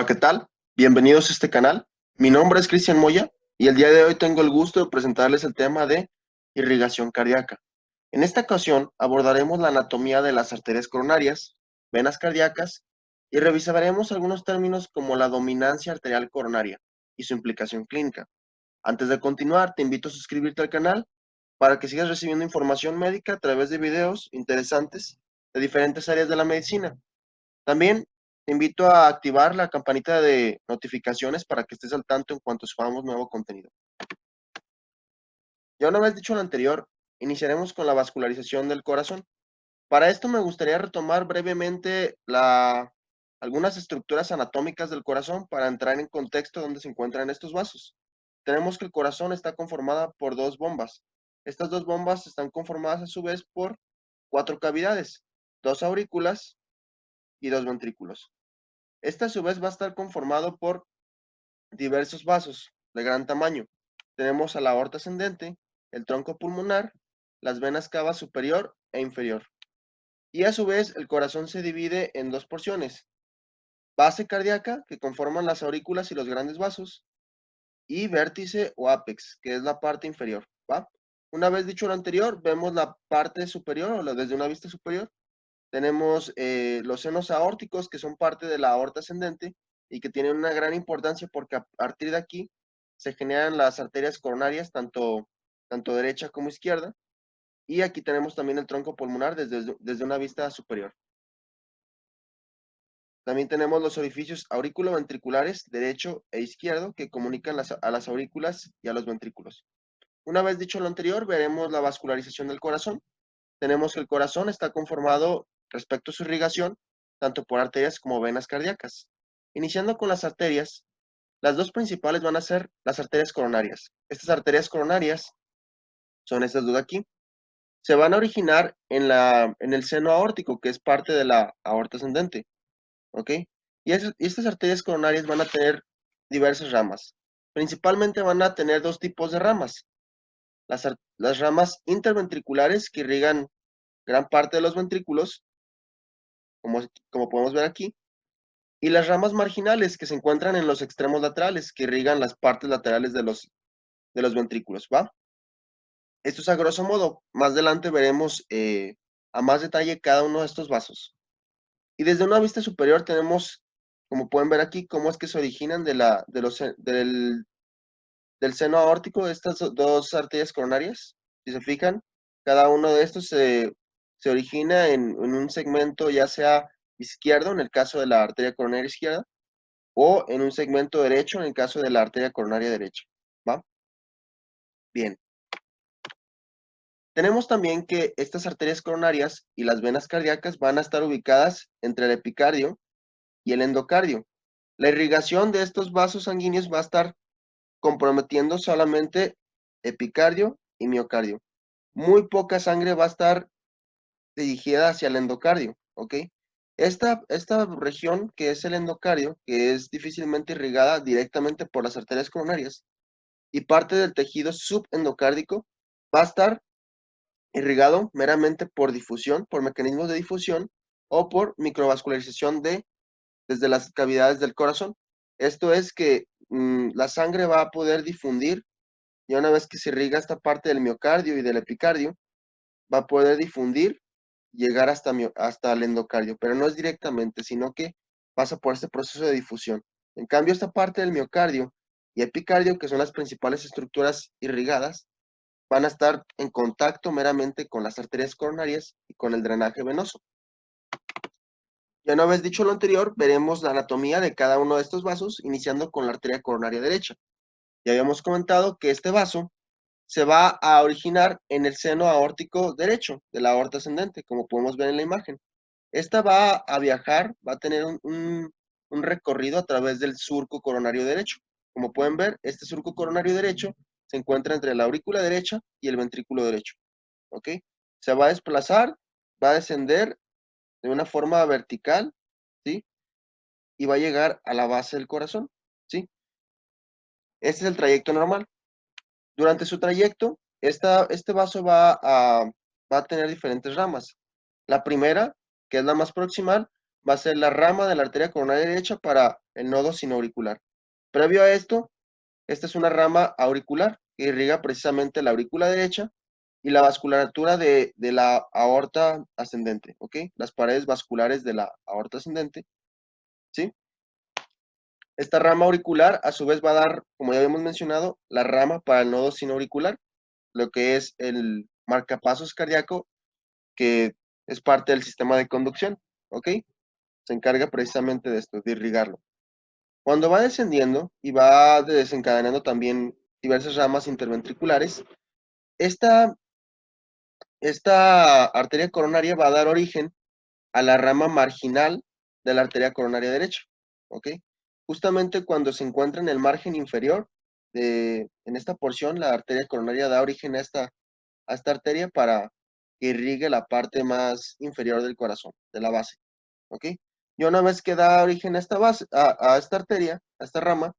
Hola, ¿qué tal? Bienvenidos a este canal. Mi nombre es Cristian Moya y el día de hoy tengo el gusto de presentarles el tema de irrigación cardíaca. En esta ocasión abordaremos la anatomía de las arterias coronarias, venas cardíacas y revisaremos algunos términos como la dominancia arterial coronaria y su implicación clínica. Antes de continuar, te invito a suscribirte al canal para que sigas recibiendo información médica a través de videos interesantes de diferentes áreas de la medicina. También te invito a activar la campanita de notificaciones para que estés al tanto en cuanto subamos nuevo contenido. Ya una vez dicho lo anterior, iniciaremos con la vascularización del corazón. Para esto me gustaría retomar brevemente algunas estructuras anatómicas del corazón para entrar en contexto donde se encuentran estos vasos. Tenemos que el corazón está conformado por dos bombas. Estas dos bombas están conformadas a su vez por cuatro cavidades, dos aurículas y dos ventrículos. Este a su vez va a estar conformado por diversos vasos de gran tamaño. Tenemos a la aorta ascendente, el tronco pulmonar, las venas cava superior e inferior. Y a su vez el corazón se divide en dos porciones, base cardíaca, que conforman las aurículas y los grandes vasos, y vértice o ápex, que es la parte inferior, ¿va? Una vez dicho lo anterior, vemos la parte superior o desde una vista superior. Tenemos los senos aórticos, que son parte de la aorta ascendente y que tienen una gran importancia porque a partir de aquí se generan las arterias coronarias, tanto derecha como izquierda. Y aquí tenemos también el tronco pulmonar desde una vista superior. También tenemos los orificios auriculoventriculares derecho e izquierdo que comunican a las aurículas y a los ventrículos. Una vez dicho lo anterior, veremos la vascularización del corazón. Tenemos que el corazón está conformado respecto a su irrigación, tanto por arterias como venas cardíacas. Iniciando con las arterias, las dos principales van a ser las arterias coronarias. Estas arterias coronarias son estas dos de aquí. Se van a originar en el seno aórtico, que es parte de la aorta ascendente, ¿ok? Y estas arterias coronarias van a tener diversas ramas. Principalmente van a tener dos tipos de ramas. Las ramas interventriculares que irrigan gran parte de los ventrículos, como podemos ver aquí, y las ramas marginales que se encuentran en los extremos laterales, que irrigan las partes laterales de los ventrículos, ¿va? Esto es a grosso modo. Más adelante veremos a más detalle cada uno de estos vasos. Y desde una vista superior tenemos, como pueden ver aquí, cómo es que se originan del seno aórtico estas dos arterias coronarias. Si se fijan, cada uno de estos se origina en un segmento ya sea izquierdo, en el caso de la arteria coronaria izquierda, o en un segmento derecho, en el caso de la arteria coronaria derecha. ¿Va? Bien. Tenemos también que estas arterias coronarias y las venas cardíacas van a estar ubicadas entre el epicardio y el endocardio. La irrigación de estos vasos sanguíneos va a estar comprometiendo solamente epicardio y miocardio. Muy poca sangre va a estar dirigida hacia el endocardio, ¿ok? Esta región que es el endocardio, que es difícilmente irrigada directamente por las arterias coronarias y parte del tejido subendocárdico, va a estar irrigado meramente por difusión, por mecanismos de difusión o por microvascularización desde las cavidades del corazón. Esto es que la sangre va a poder difundir y una vez que se irriga esta parte del miocardio y del epicardio, va a poder difundir, llegar hasta el endocardio, pero no es directamente, sino que pasa por este proceso de difusión. En cambio, esta parte del miocardio y epicardio, que son las principales estructuras irrigadas, van a estar en contacto meramente con las arterias coronarias y con el drenaje venoso. Ya una vez dicho lo anterior, veremos la anatomía de cada uno de estos vasos, iniciando con la arteria coronaria derecha. Ya habíamos comentado que este vaso se va a originar en el seno aórtico derecho de la aorta ascendente, como podemos ver en la imagen. Esta va a viajar, va a tener un recorrido a través del surco coronario derecho. Como pueden ver, este surco coronario derecho se encuentra entre la aurícula derecha y el ventrículo derecho. ¿Ok? Se va a desplazar, va a descender de una forma vertical, ¿sí? Y va a llegar a la base del corazón, ¿sí? Este es el trayecto normal. Durante su trayecto, este vaso va a tener diferentes ramas. La primera, que es la más proximal, va a ser la rama de la arteria coronaria derecha para el nodo sinoauricular. Previo a esto, esta es una rama auricular que irriga precisamente la aurícula derecha y la vasculatura de la aorta ascendente, ¿ok? Las paredes vasculares de la aorta ascendente, ¿sí? Esta rama auricular, a su vez, va a dar, como ya habíamos mencionado, la rama para el nodo sinoauricular, lo que es el marcapasos cardíaco, que es parte del sistema de conducción, ¿ok? Se encarga precisamente de esto, de irrigarlo. Cuando va descendiendo y va desencadenando también diversas ramas interventriculares, esta, esta arteria coronaria va a dar origen a la rama marginal de la arteria coronaria derecha, ¿ok? Justamente cuando se encuentra en el margen inferior, en esta porción, la arteria coronaria da origen a esta arteria para que irrigue la parte más inferior del corazón, de la base, ¿ok? Y una vez que da origen a esta base, a esta arteria, a esta rama,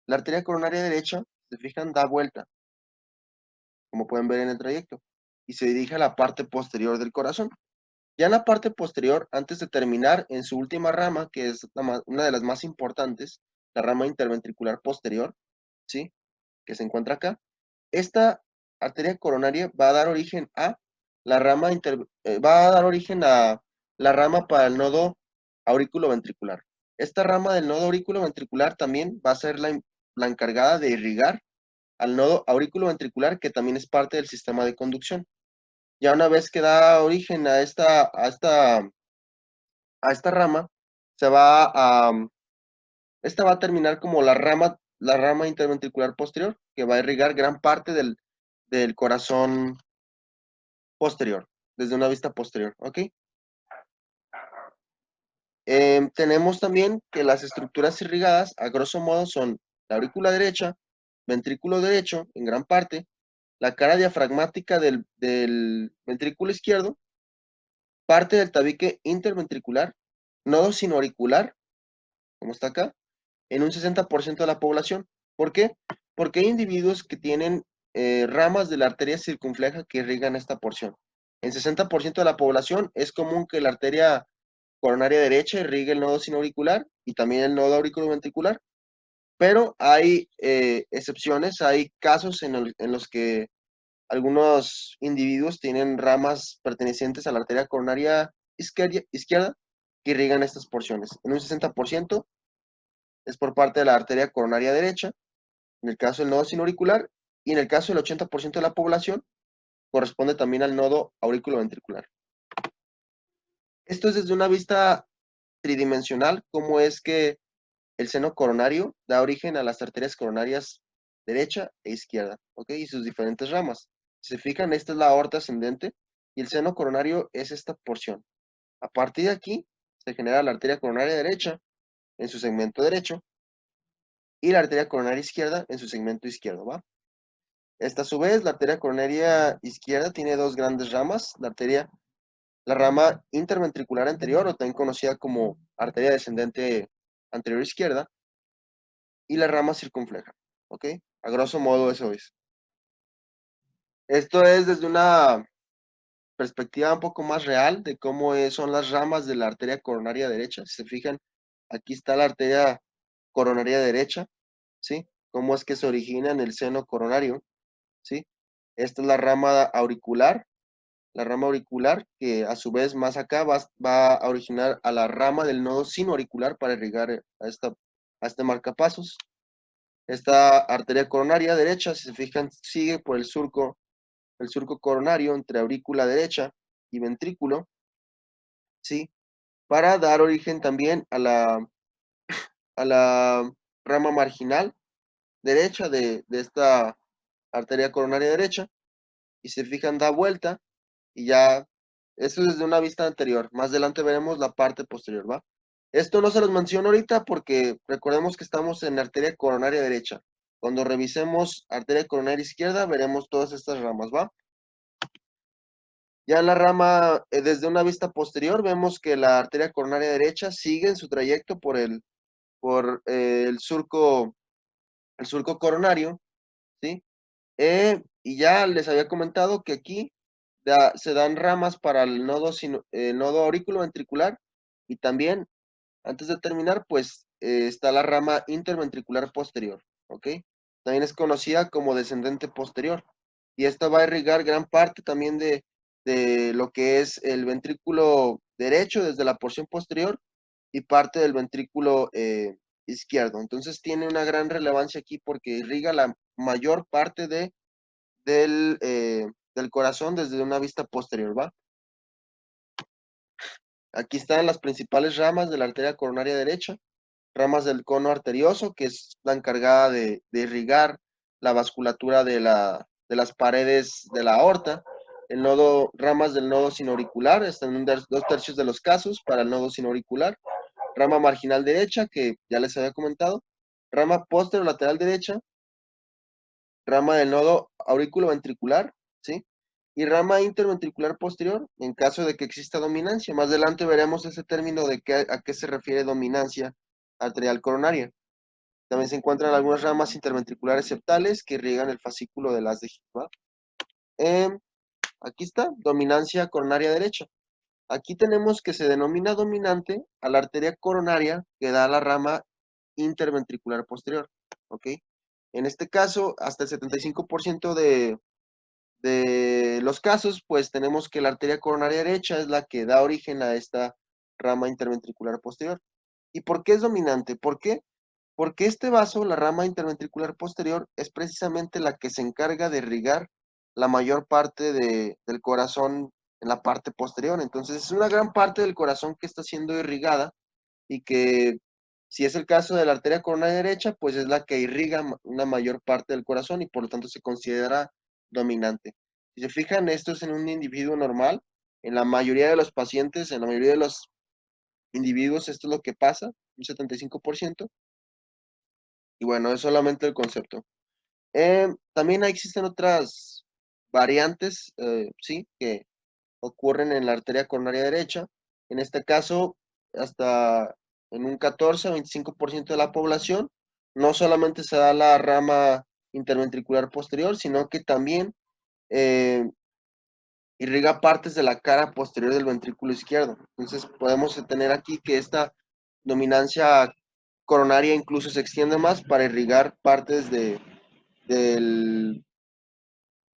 la arteria coronaria derecha, si se fijan, da vuelta, como pueden ver en el trayecto, y se dirige a la parte posterior del corazón. Ya en la parte posterior, antes de terminar en su última rama, que es una de las más importantes, la rama interventricular posterior, ¿sí? Que se encuentra acá, esta arteria coronaria va a dar origen a va a dar origen a la rama para el nodo aurículo-ventricular. Esta rama del nodo aurículo-ventricular también va a ser la encargada de irrigar al nodo aurículo-ventricular, que también es parte del sistema de conducción. Ya una vez que da origen a esta rama, esta va a terminar como la rama interventricular posterior, que va a irrigar gran parte del corazón posterior, desde una vista posterior, ¿ok? Tenemos también que las estructuras irrigadas, a grosso modo, son la aurícula derecha, ventrículo derecho, en gran parte, la cara diafragmática del ventrículo izquierdo, parte del tabique interventricular, nodo sinoauricular, como está acá, en un 60% de la población. ¿Por qué? Porque hay individuos que tienen ramas de la arteria circunfleja que irrigan esta porción. En 60% de la población es común que la arteria coronaria derecha irrigue el nodo sinoauricular y también el nodo auriculoventricular, pero hay excepciones, hay casos en los que algunos individuos tienen ramas pertenecientes a la arteria coronaria izquierda que irrigan estas porciones. En un 60% es por parte de la arteria coronaria derecha, en el caso del nodo sinoauricular, y en el caso del 80% de la población, corresponde también al nodo auriculoventricular. Esto es desde una vista tridimensional, cómo es que el seno coronario da origen a las arterias coronarias derecha e izquierda, ¿ok? Y sus diferentes ramas. Si se fijan, esta es la aorta ascendente y el seno coronario es esta porción. A partir de aquí, se genera la arteria coronaria derecha en su segmento derecho y la arteria coronaria izquierda en su segmento izquierdo, ¿va? Esta a su vez, la arteria coronaria izquierda tiene dos grandes ramas, la rama interventricular anterior, o también conocida como arteria descendente anterior izquierda, y la rama circunfleja, ¿ok? A grosso modo eso es. Esto es desde una perspectiva un poco más real de cómo son las ramas de la arteria coronaria derecha. Si se fijan, aquí está la arteria coronaria derecha, ¿sí? Cómo es que se origina en el seno coronario, ¿sí? Esta es la rama auricular, que a su vez más acá va a originar a la rama del nodo sinoauricular para irrigar a este marcapasos. Esta arteria coronaria derecha, si se fijan, sigue por el surco coronario entre aurícula derecha y ventrículo, ¿sí? Para dar origen también a la rama marginal derecha de esta arteria coronaria derecha, y si se fijan, da vuelta, y ya, esto es desde una vista anterior. Más adelante veremos la parte posterior, ¿va? Esto no se los menciono ahorita porque recordemos que estamos en la arteria coronaria derecha. Cuando revisemos arteria coronaria izquierda, veremos todas estas ramas, ¿va? Ya en la rama, desde una vista posterior, vemos que la arteria coronaria derecha sigue en su trayecto por el surco coronario, ¿sí? Y ya les había comentado que aquí se dan ramas para el nodo auriculoventricular y también, antes de terminar, pues está la rama interventricular posterior, ¿ok? También es conocida como descendente posterior. Y esta va a irrigar gran parte también de lo que es el ventrículo derecho desde la porción posterior y parte del ventrículo izquierdo. Entonces tiene una gran relevancia aquí porque irriga la mayor parte del corazón desde una vista posterior, ¿va? Aquí están las principales ramas de la arteria coronaria derecha, ramas del cono arterioso, que es la encargada de irrigar la vasculatura de las paredes de la aorta, ramas del nodo sinoauricular, están en 2/3 de los casos para el nodo sinoauricular, rama marginal derecha, que ya les había comentado, rama posterolateral derecha, rama del nodo auriculoventricular, ¿sí? Y rama interventricular posterior, en caso de que exista dominancia. Más adelante veremos ese término de a qué se refiere dominancia arterial coronaria. También se encuentran algunas ramas interventriculares septales que irrigan el fascículo de las de Gilbert. Aquí está, dominancia coronaria derecha. Aquí tenemos que se denomina dominante a la arteria coronaria que da la rama interventricular posterior, ¿ok? En este caso, hasta el 75% de los casos, pues tenemos que la arteria coronaria derecha es la que da origen a esta rama interventricular posterior. ¿Y por qué es dominante? ¿Por qué? Porque este vaso, la rama interventricular posterior, es precisamente la que se encarga de irrigar la mayor parte del corazón en la parte posterior. Entonces, es una gran parte del corazón que está siendo irrigada y que, si es el caso de la arteria coronaria derecha, pues es la que irriga una mayor parte del corazón y por lo tanto se considera dominante. Si se fijan, esto es en un individuo normal. En la mayoría de los pacientes, en la mayoría de los individuos, esto es lo que pasa, un 75%. Y bueno, es solamente el concepto. También existen otras variantes, sí, que ocurren en la arteria coronaria derecha. En este caso, hasta en un 14 o 25% de la población, no solamente se da la rama interventricular posterior, sino que también eh, irriga partes de la cara posterior del ventrículo izquierdo. Entonces, podemos tener aquí que esta dominancia coronaria incluso se extiende más para irrigar partes del,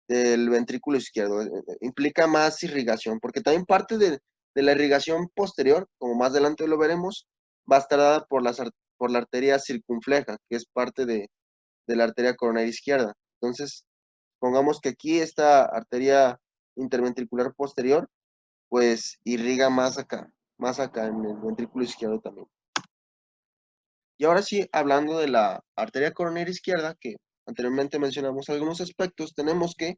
del ventrículo izquierdo. Implica más irrigación, porque también parte de la irrigación posterior, como más adelante lo veremos, va a estar dada por la arteria circunfleja, que es parte de la arteria coronaria izquierda. Entonces, pongamos que aquí esta arteria interventricular posterior, pues irriga más acá en el ventrículo izquierdo también. Y ahora sí, hablando de la arteria coronaria izquierda, que anteriormente mencionamos algunos aspectos, tenemos que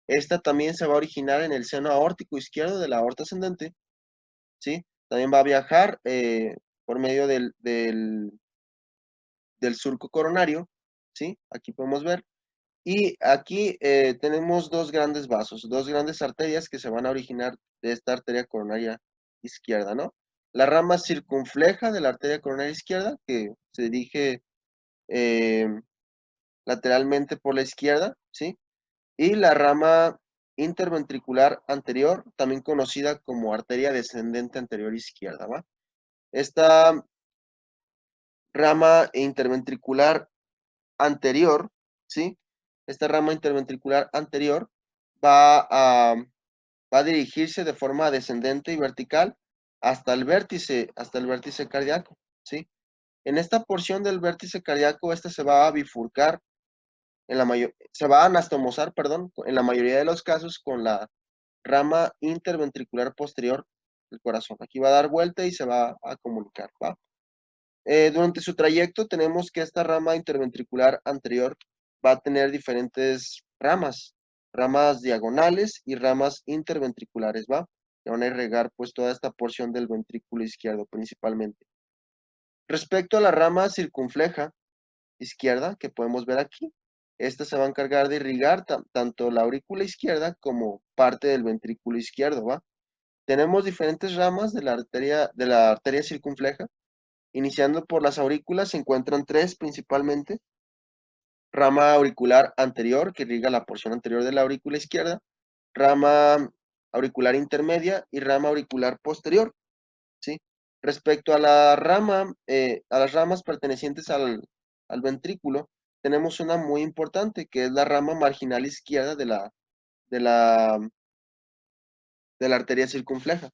esta también se va a originar en el seno aórtico izquierdo de la aorta ascendente, ¿sí? También va a viajar por medio del surco coronario, ¿sí? Aquí podemos ver. Y aquí tenemos dos grandes vasos, dos grandes arterias que se van a originar de esta arteria coronaria izquierda, ¿no? La rama circunfleja de la arteria coronaria izquierda, que se dirige eh, lateralmente por la izquierda, ¿sí? Y la rama interventricular anterior, también conocida como arteria descendente anterior izquierda, ¿va? Esta rama interventricular anterior, ¿sí? Esta rama interventricular anterior va a, va a dirigirse de forma descendente y vertical hasta el vértice cardíaco, ¿sí? En esta porción del vértice cardíaco, esta se va a bifurcar se va a anastomosar, perdón, en la mayoría de los casos con la rama interventricular posterior del corazón. Aquí va a dar vuelta y se va a comunicar, ¿va? Durante su trayecto tenemos que esta rama interventricular anterior va a tener diferentes ramas diagonales y ramas interventriculares, ¿va? Que van a irrigar pues toda esta porción del ventrículo izquierdo principalmente. Respecto a la rama circunfleja izquierda, que podemos ver aquí, esta se va a encargar de irrigar tanto la aurícula izquierda como parte del ventrículo izquierdo, ¿va? Tenemos diferentes ramas de la arteria circunfleja. Iniciando por las aurículas, se encuentran tres principalmente. Rama auricular anterior, que irriga la porción anterior de la aurícula izquierda. Rama auricular intermedia y rama auricular posterior, ¿sí? Respecto a la rama, a las ramas pertenecientes al ventrículo, tenemos una muy importante, que es la rama marginal izquierda de la, de la arteria circunfleja,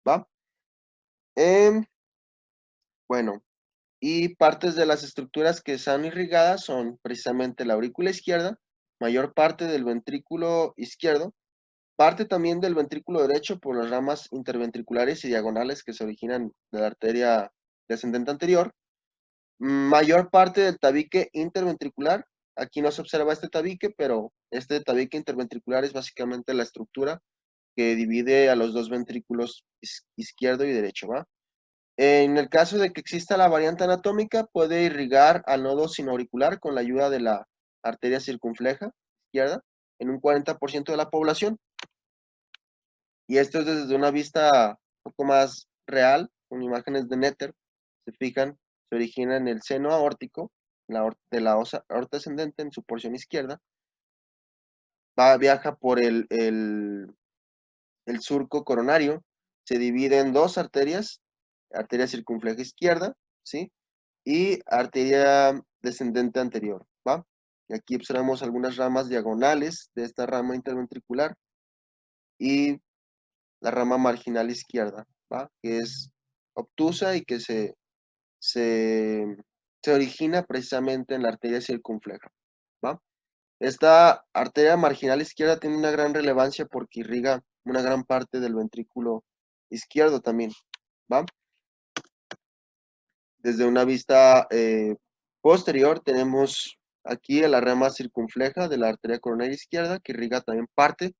¿va? Em, bueno, y partes de las estructuras que están irrigadas son precisamente la aurícula izquierda, mayor parte del ventrículo izquierdo, parte también del ventrículo derecho por las ramas interventriculares y diagonales que se originan de la arteria descendente anterior, mayor parte del tabique interventricular. Aquí no se observa este tabique, pero este tabique interventricular es básicamente la estructura que divide a los dos ventrículos izquierdo y derecho, ¿va? En el caso de que exista la variante anatómica, puede irrigar al nodo sinoauricular con la ayuda de la arteria circunfleja izquierda en un 40% de la población. Y esto es desde una vista un poco más real, con imágenes de Netter. Se fijan, se origina en el seno aórtico, de la aorta ascendente en su porción izquierda. Viaja por el surco coronario, se divide en dos arterias, arteria circunfleja izquierda, ¿sí? Y arteria descendente anterior, ¿va? Y aquí observamos algunas ramas diagonales de esta rama interventricular y la rama marginal izquierda, ¿va? Que es obtusa y que se, se origina precisamente en la arteria circunfleja, ¿va? Esta arteria marginal izquierda tiene una gran relevancia porque irriga una gran parte del ventrículo izquierdo también, ¿va? Desde una vista posterior tenemos aquí la rama circunfleja de la arteria coronaria izquierda que irriga también parte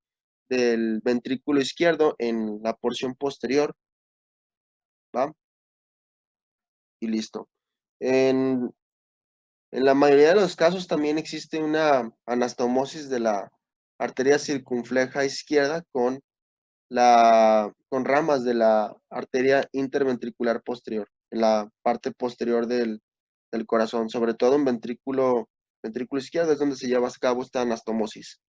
del ventrículo izquierdo en la porción posterior, ¿va? Y listo. En, en la mayoría de los casos también existe una anastomosis de la arteria circunfleja izquierda con ramas de la arteria interventricular posterior, en la parte posterior del corazón, sobre todo en ventrículo izquierdo es donde se lleva a cabo esta anastomosis.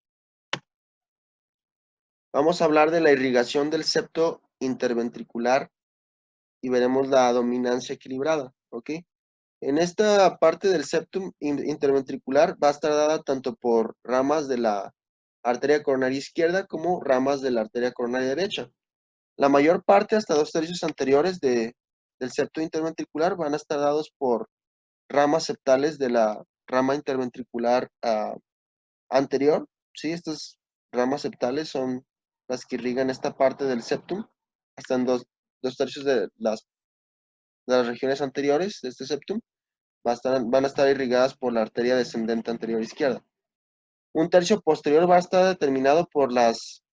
Vamos a hablar de la irrigación del septo interventricular y veremos la dominancia equilibrada, ¿ok? En esta parte del septum interventricular va a estar dada tanto por ramas de la arteria coronaria izquierda como ramas de la arteria coronaria derecha. La mayor parte, hasta 2/3 anteriores del septo interventricular, van a estar dados por ramas septales de la rama interventricular anterior. ¿Sí? Estas ramas septales son las que irrigan esta parte del septum, hasta en 2/3 de las regiones anteriores de este septum van a estar irrigadas por la arteria descendente anterior izquierda. Un tercio posterior va a estar determinado por las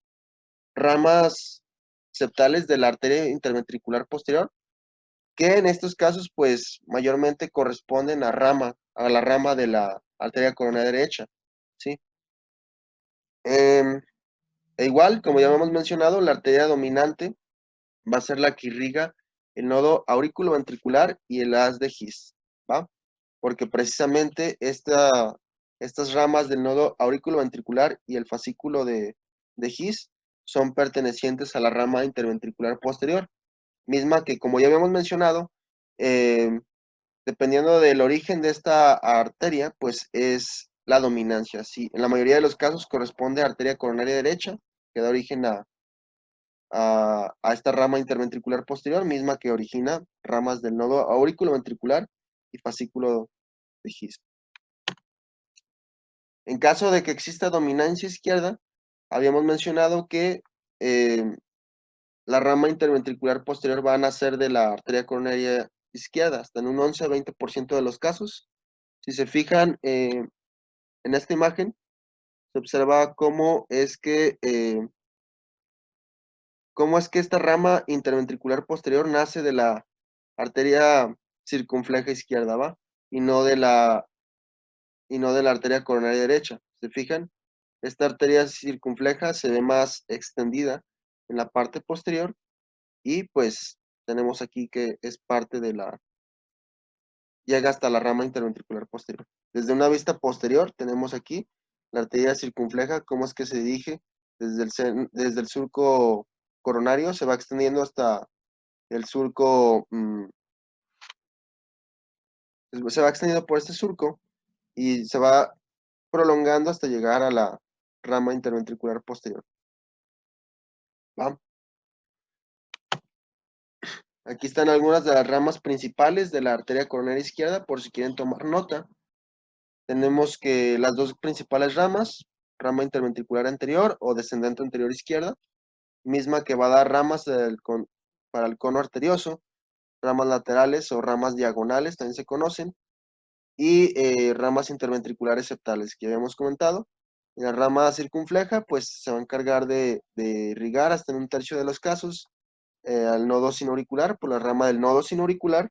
ramas septales de la arteria interventricular posterior, que en estos casos, pues, mayormente corresponden a la rama de la arteria coronaria derecha, ¿sí? Igual, como ya hemos mencionado, la arteria dominante va a ser la que irriga el nodo auriculoventricular y el haz de His, ¿va? Porque precisamente estas ramas del nodo auriculoventricular y el fascículo de His son pertenecientes a la rama interventricular posterior, misma que, como ya habíamos mencionado, eh, dependiendo del origen de esta arteria, pues es la dominancia, ¿sí? En la mayoría de los casos corresponde a arteria coronaria derecha, que da origen a esta rama interventricular posterior, misma que origina ramas del nodo auriculoventricular y fascículo de His. En caso de que exista dominancia izquierda, habíamos mencionado que eh, la rama interventricular posterior va a nacer de la arteria coronaria izquierda, hasta en un 11 a 20% de los casos. Si se fijan en esta imagen, se observa cómo es que esta rama interventricular posterior nace de la arteria circunfleja izquierda, ¿va? Y no de la arteria coronaria derecha. ¿Se fijan? Esta arteria circunfleja se ve más extendida en la parte posterior y pues tenemos aquí que es parte llega hasta la rama interventricular posterior. Desde una vista posterior tenemos aquí la arteria circunfleja, cómo es que se dirige desde el surco coronario, se va extendiendo hasta el surco se va extendiendo por este surco y se va prolongando hasta llegar a la rama interventricular posterior. ¿Va? Aquí están algunas de las ramas principales de la arteria coronaria izquierda, por si quieren tomar nota. Tenemos que las dos principales ramas, rama interventricular anterior o descendente anterior izquierda, misma que va a dar ramas para el cono arterioso, ramas laterales o ramas diagonales, también se conocen, y ramas interventriculares septales, que habíamos comentado. En la rama circunfleja, pues se va a encargar de irrigar hasta en un tercio de los casos al nodo sinoauricular, por la rama del nodo sinoauricular,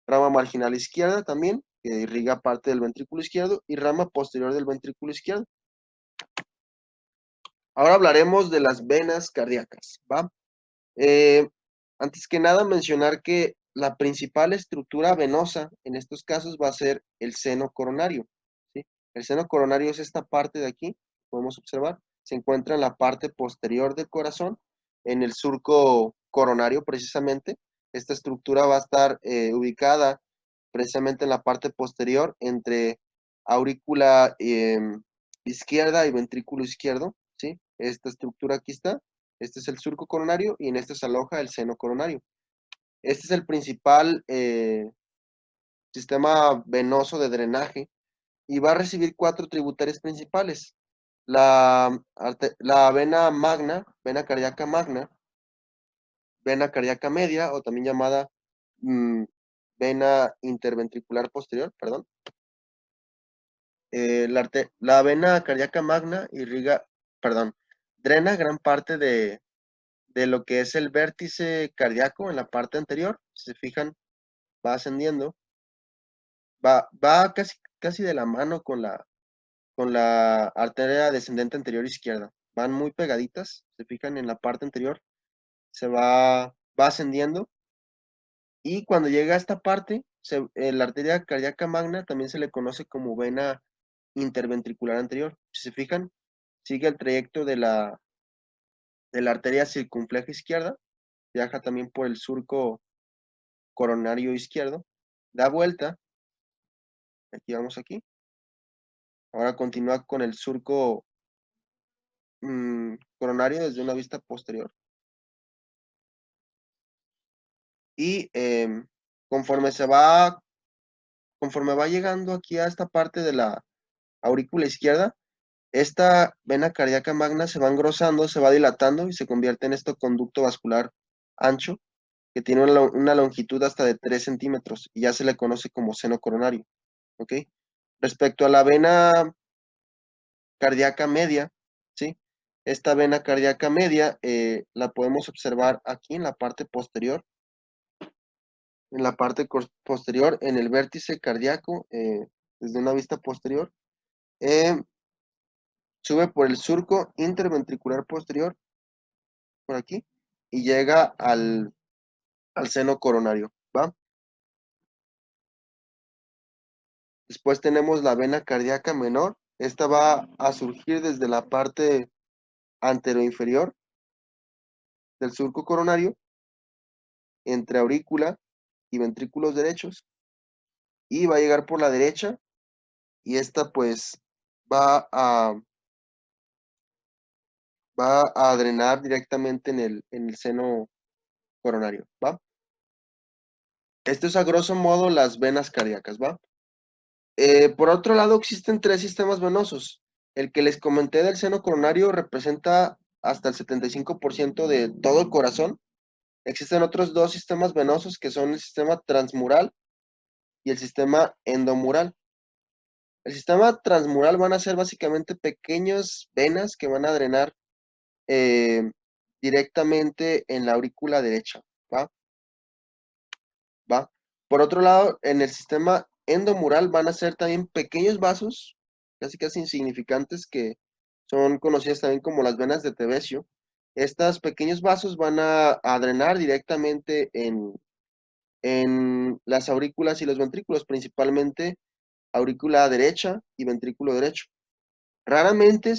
rama marginal izquierda también, que irriga parte del ventrículo izquierdo, y rama posterior del ventrículo izquierdo. Ahora hablaremos de las venas cardíacas, ¿va? Antes que nada, mencionar que la principal estructura venosa en estos casos va a ser el seno coronario, ¿sí? El seno coronario es esta parte de aquí, podemos observar, se encuentra en la parte posterior del corazón, en el surco coronario precisamente. Esta estructura va a estar ubicada precisamente en la parte posterior entre aurícula izquierda y ventrículo izquierdo, ¿sí? Esta estructura aquí está. Este es el surco coronario y en este se aloja el seno coronario. Este es el principal sistema venoso de drenaje y va a recibir cuatro tributarias principales. La vena magna, vena cardíaca magna, vena cardíaca media o también llamada vena interventricular posterior, perdón. La vena cardíaca magna drena gran parte de lo que es el vértice cardíaco en la parte anterior. Si se fijan, va ascendiendo, va casi de la mano con la arteria descendente anterior izquierda. Van muy pegaditas, se fijan en la parte anterior, va ascendiendo. Y cuando llega a esta parte, la arteria cardíaca magna también se le conoce como vena interventricular anterior. Si se fijan, sigue el trayecto de la arteria circunfleja izquierda, viaja también por el surco coronario izquierdo, da vuelta, aquí vamos aquí, ahora continúa con el surco coronario desde una vista posterior. Y conforme va llegando aquí a esta parte de la aurícula izquierda, esta vena cardíaca magna se va engrosando, se va dilatando y se convierte en este conducto vascular ancho que tiene una longitud hasta de 3 centímetros y ya se le conoce como seno coronario. ¿Ok? Respecto a la vena cardíaca media, ¿sí? Esta vena cardíaca media la podemos observar aquí en la parte posterior, en el vértice cardíaco, desde una vista posterior. Eh, Sube por el surco interventricular posterior, por aquí, y llega al seno coronario, ¿va? Después tenemos la vena cardíaca menor. Esta va a surgir desde la parte anteroinferior del surco coronario, entre aurícula y ventrículos derechos, y va a llegar por la derecha, y esta pues va a, va a drenar directamente en el seno coronario, ¿va? Esto es a grosso modo las venas cardíacas, ¿va? Por otro lado, existen tres sistemas venosos. El que les comenté del seno coronario representa hasta el 75% de todo el corazón. Existen otros dos sistemas venosos que son el sistema transmural y el sistema endomural. El sistema transmural van a ser básicamente pequeñas venas que van a drenar eh, directamente en la aurícula derecha, ¿va? ¿Va? Por otro lado, en el sistema endomural van a ser también pequeños vasos, casi insignificantes, que son conocidas también como las venas de Tevesio. Estos pequeños vasos van a drenar directamente en las aurículas y los ventrículos, principalmente aurícula derecha y ventrículo derecho. Raramente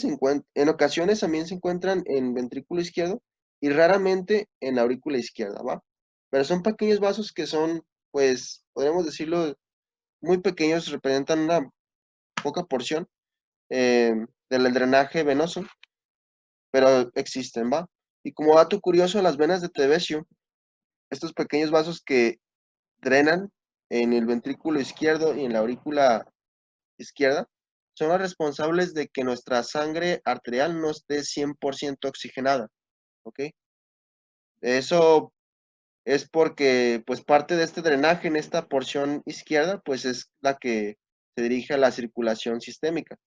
en ocasiones también se encuentran en ventrículo izquierdo y raramente en la aurícula izquierda, ¿va? pero son pequeños vasos que son, pues, podríamos decirlo, muy pequeños, representan una poca porción eh, del drenaje venoso, pero existen, ¿va? Y como dato curioso, las venas de Tevesio, estos pequeños vasos que drenan en el ventrículo izquierdo y en la aurícula izquierda, son los responsables de que nuestra sangre arterial no esté 100% oxigenada, ¿ok? Eso es porque, pues, parte de este drenaje en esta porción izquierda, pues, es la que se dirige a la circulación sistémica,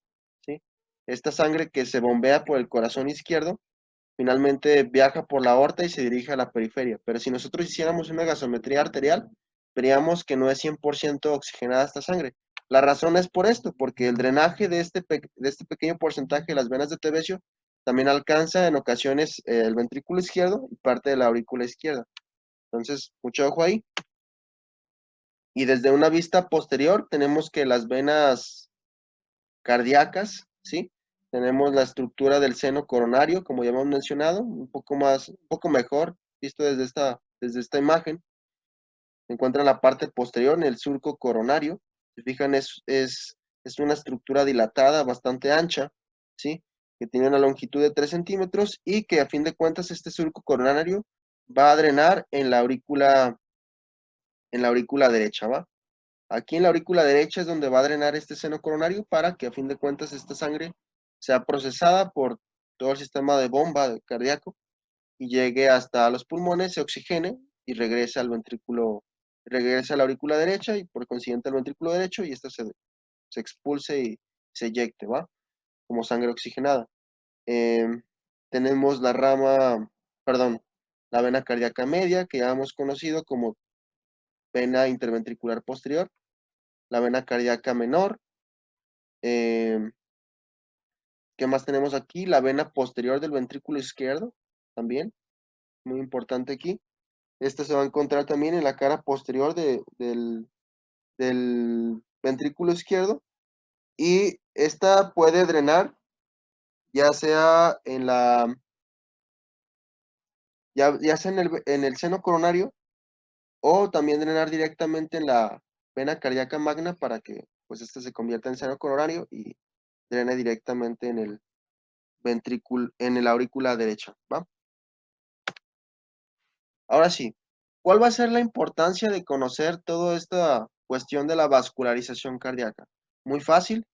¿sí? Esta sangre que se bombea por el corazón izquierdo, finalmente viaja por la aorta y se dirige a la periferia. Pero si nosotros hiciéramos una gasometría arterial, veríamos que no es 100% oxigenada esta sangre. La razón es por esto, porque el drenaje de este pequeño porcentaje de las venas de Tevesio también alcanza en ocasiones el ventrículo izquierdo y parte de la aurícula izquierda. Entonces, mucho ojo ahí. Y desde una vista posterior tenemos que las venas cardíacas, ¿sí? Tenemos la estructura del seno coronario, como ya hemos mencionado, un poco más, un poco mejor, visto desde esta imagen. Se encuentra en la parte posterior, en el surco coronario. Si fijan, es una estructura dilatada, bastante ancha, ¿sí? Que tiene una longitud de 3 centímetros y que a fin de cuentas este surco coronario va a drenar en la aurícula derecha, ¿va? Aquí en la aurícula derecha es donde va a drenar este seno coronario para que a fin de cuentas esta sangre sea procesada por todo el sistema de bomba cardíaco y llegue hasta los pulmones, se oxigene y regrese a la aurícula derecha y por consiguiente al ventrículo derecho y esta se expulse y se eyecte, ¿va? Como sangre oxigenada. Eh, tenemos perdón, la vena cardíaca media que ya hemos conocido como vena interventricular posterior, la vena cardíaca menor. Eh, ¿Qué más tenemos aquí? La vena posterior del ventrículo izquierdo, también, muy importante aquí. Esta se va a encontrar también en la cara posterior del ventrículo izquierdo y esta puede drenar ya sea ya sea en el seno coronario o también drenar directamente en la vena cardíaca magna para que pues este se convierta en seno coronario y drene directamente en el ventrículo, en el aurícula derecha, ¿va? Ahora sí, ¿cuál va a ser la importancia de conocer toda esta cuestión de la vascularización cardíaca? Muy fácil.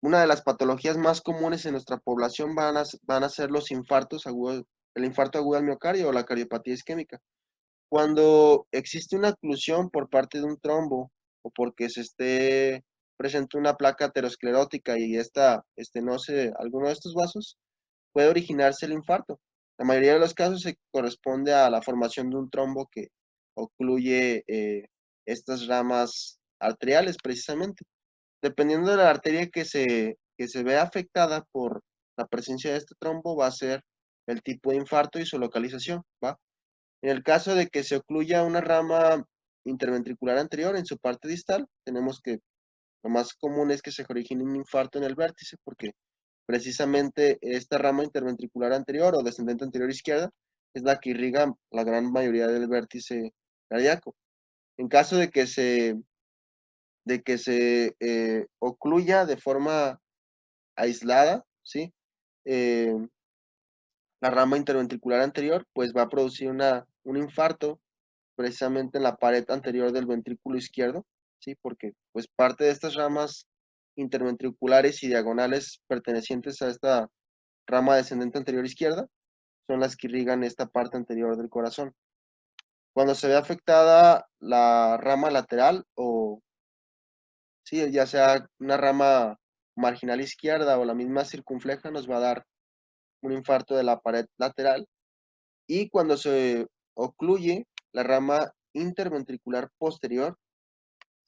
Una de las patologías más comunes en nuestra población van a ser los infartos agudos, el infarto agudo al miocardio o la cardiopatía isquémica. Cuando existe una oclusión por parte de un trombo o porque se esté presente una placa aterosclerótica y alguno de estos vasos, puede originarse el infarto. La mayoría de los casos se corresponde a la formación de un trombo que ocluye estas ramas arteriales precisamente. Dependiendo de la arteria que se vea afectada por la presencia de este trombo, va a ser el tipo de infarto y su localización, ¿va? En el caso de que se ocluya una rama interventricular anterior en su parte distal, tenemos que lo más común es que se origine un infarto en el vértice porque precisamente esta rama interventricular anterior o descendente anterior izquierda es la que irriga la gran mayoría del vértice cardíaco. En caso de que se ocluya de forma aislada, ¿sí? Eh, la rama interventricular anterior, pues va a producir un infarto precisamente en la pared anterior del ventrículo izquierdo, ¿sí? Porque pues parte de estas ramas interventriculares y diagonales pertenecientes a esta rama descendente anterior izquierda son las que irrigan esta parte anterior del corazón. Cuando se ve afectada la rama lateral o, sí, ya sea una rama marginal izquierda o la misma circunfleja, nos va a dar un infarto de la pared lateral. Y cuando se ocluye la rama interventricular posterior,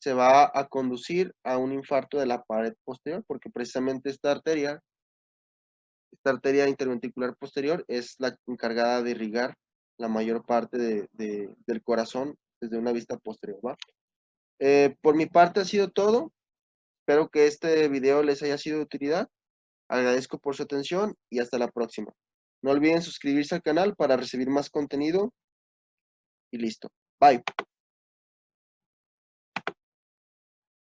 se va a conducir a un infarto de la pared posterior, porque precisamente esta arteria interventricular posterior es la encargada de irrigar la mayor parte del corazón desde una vista posterior, ¿va? Por mi parte ha sido todo. Espero que este video les haya sido de utilidad. Agradezco por su atención y hasta la próxima. No olviden suscribirse al canal para recibir más contenido y listo. Bye.